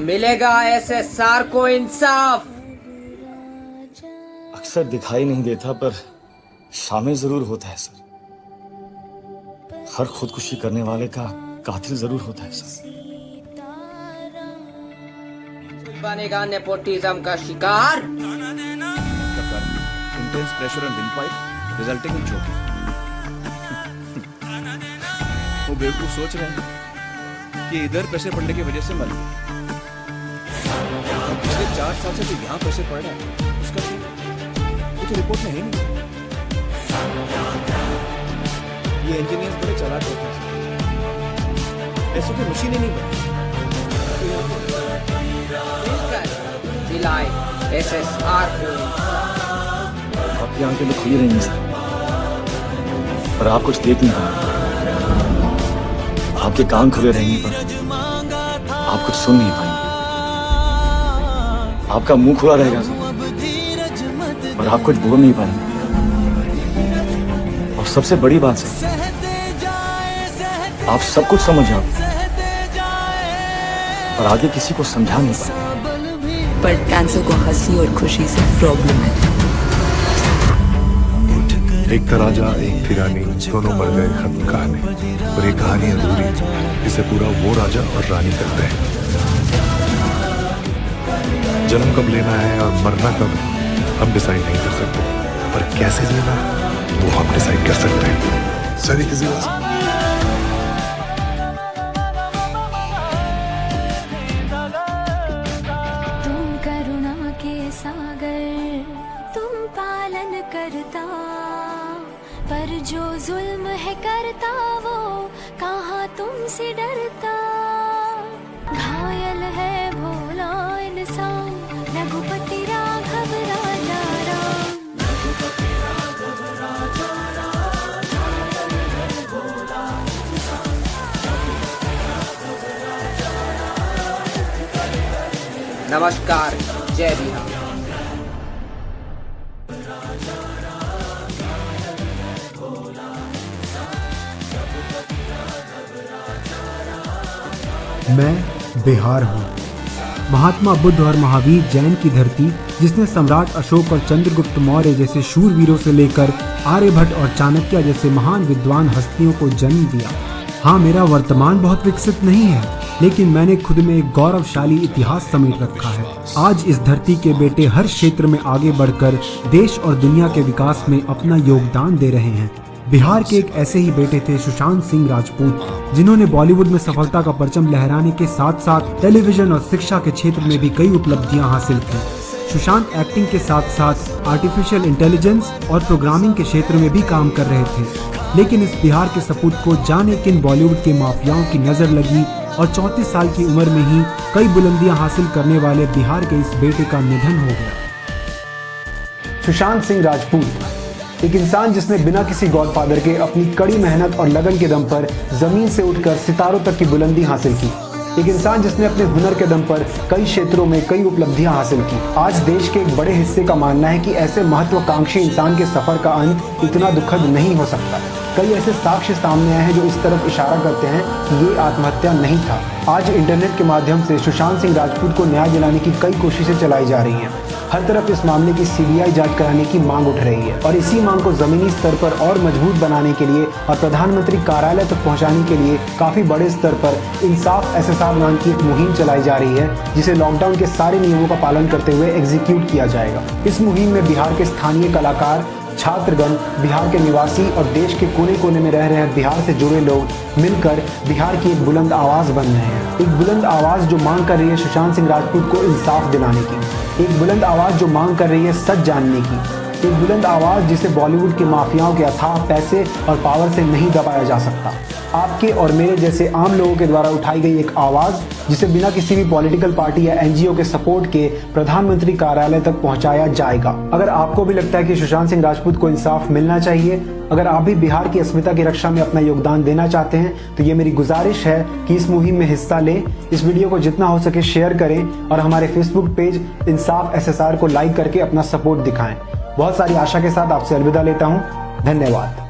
मिलेगा एसएसआर को इंसाफ। अक्सर दिखाई नहीं देता पर शामिल जरूर होता है सर। हर खुदकुशी करने वाले का कातिल जरूर होता है सर। बनेगा नेपोटिज्म का शिकार। Intense pressure on windpipe resulting in choking. वो बेवकूफ सोच रहे हैं कि इधर प्रेशर पड़ने की वजह से मर गए। पिछले 4 साल से जो यहाँ प्रेशर पड़ रहा है उसका कुछ रिपोर्ट में है नहीं। ये इंजीनियर्स बड़े चालाक होते हैं, ऐसे कोई मशीन ही नहीं बनी। दिलाए एसएसआर को। आपकी आंखें तो खुली रहेंगी सर, पर आप कुछ देख नहीं पाएंगे। आपके कान खुले रहेंगे पर आप कुछ सुन नहीं पाएंगे। आपका मुंह खुला रहेगा सर, पर आप कुछ बोल नहीं पाएंगे। और सबसे बड़ी बात सर, आप सब कुछ समझ जाओ पर आगे किसी को समझा नहीं पाएंगे। पर कैंसर को हंसी और खुशी से प्रॉब्लम है। एक तराजा एक थी रानी, दोनों मर गए, खत्म कहानी। और ये कहानी अधूरी, इसे पूरा वो राजा और रानी करते हैं। जन्म कब लेना है और मरना कब हम डिसाइड नहीं कर सकते, पर कैसे जीना वो हम डिसाइड कर सकते हैं। सही किसी बात तुम पालन करता, पर जो जुल्म है करता वो कहाँ तुमसे डरता। घायल है भोला इंसान, रघुपति राघव राजा राम। नमस्कार, जय बिहार। मैं बिहार हूँ, महात्मा बुद्ध और महावीर जैन की धरती, जिसने सम्राट अशोक और चंद्रगुप्त मौर्य जैसे शूरवीरों से लेकर आर्यभट्ट और चाणक्य जैसे महान विद्वान हस्तियों को जन्म दिया। हाँ, मेरा वर्तमान बहुत विकसित नहीं है, लेकिन मैंने खुद में एक गौरवशाली इतिहास समेट रखा है। आज इस धरती के बेटे हर क्षेत्र में आगे बढ़कर देश और दुनिया के विकास में अपना योगदान दे रहे हैं। बिहार के एक ऐसे ही बेटे थे सुशांत सिंह राजपूत, जिन्होंने बॉलीवुड में सफलता का परचम लहराने के साथ साथ टेलीविजन और शिक्षा के क्षेत्र में भी कई उपलब्धियां हासिल की। सुशांत एक्टिंग के साथ साथ आर्टिफिशियल इंटेलिजेंस और प्रोग्रामिंग के क्षेत्र में भी काम कर रहे थे। लेकिन इस बिहार के सपूत को जाने किन बॉलीवुड के माफियाओं की नजर लगी और 34 साल की उम्र में ही कई बुलंदियां हासिल करने वाले बिहार के इस बेटे का निधन हो गया। सुशांत सिंह राजपूत, एक इंसान जिसने बिना किसी गॉडफादर के अपनी कड़ी मेहनत और लगन के दम पर जमीन से उठकर सितारों तक की बुलंदी हासिल की। एक इंसान जिसने अपने हुनर के दम पर कई क्षेत्रों में कई उपलब्धियां हासिल की। आज देश के एक बड़े हिस्से का मानना है कि ऐसे महत्वाकांक्षी इंसान के सफर का अंत इतना दुखद नहीं हो सकता। कई ऐसे साक्ष्य सामने आए हैं जो इस तरफ इशारा करते हैं कि ये आत्महत्या नहीं था। आज इंटरनेट के माध्यम से सुशांत सिंह राजपूत को न्याय दिलाने की कई कोशिशें चलाई जा रही हैं। हर तरफ इस मामले की सीबीआई जांच कराने की मांग उठ रही है और इसी मांग को जमीनी स्तर पर और मजबूत बनाने के लिए और प्रधानमंत्री कार्यालय तक पहुंचाने के लिए काफी बड़े स्तर पर इंसाफ एसएसआर नाम की एक मुहिम चलाई जा रही है, जिसे लॉकडाउन के सारे नियमों का पालन करते हुए एग्जीक्यूट किया जाएगा। इस मुहिम में बिहार के स्थानीय कलाकार, छात्रगण, बिहार के निवासी और देश के कोने कोने में रह रहे बिहार से जुड़े लोग मिलकर बिहार की एक बुलंद आवाज बन रहे हैं। एक बुलंद आवाज जो मांग कर रही है सुशांत सिंह राजपूत को इंसाफ दिलाने की। एक बुलंद आवाज जो मांग कर रही है सच जानने की। एक बुलंद आवाज जिसे बॉलीवुड के माफियाओं के अथाह पैसे और पावर से नहीं दबाया जा सकता। आपके और मेरे जैसे आम लोगों के द्वारा उठाई गई एक आवाज जिसे बिना किसी भी पॉलिटिकल पार्टी या एनजीओ के सपोर्ट के प्रधानमंत्री कार्यालय तक पहुंचाया जाएगा। अगर आपको भी लगता है कि सुशांत सिंह राजपूत को इंसाफ मिलना चाहिए, अगर आप भी बिहार की अस्मिता की रक्षा में अपना योगदान देना चाहते हैं, तो ये मेरी गुजारिश है कि इस मुहिम में हिस्सा लें। इस वीडियो को जितना हो सके शेयर करें और हमारे फेसबुक पेज इंसाफ एसएसआर को लाइक करके अपना सपोर्ट दिखाएं। बहुत सारी आशा के साथ आपसे अलविदा लेता हूं। धन्यवाद।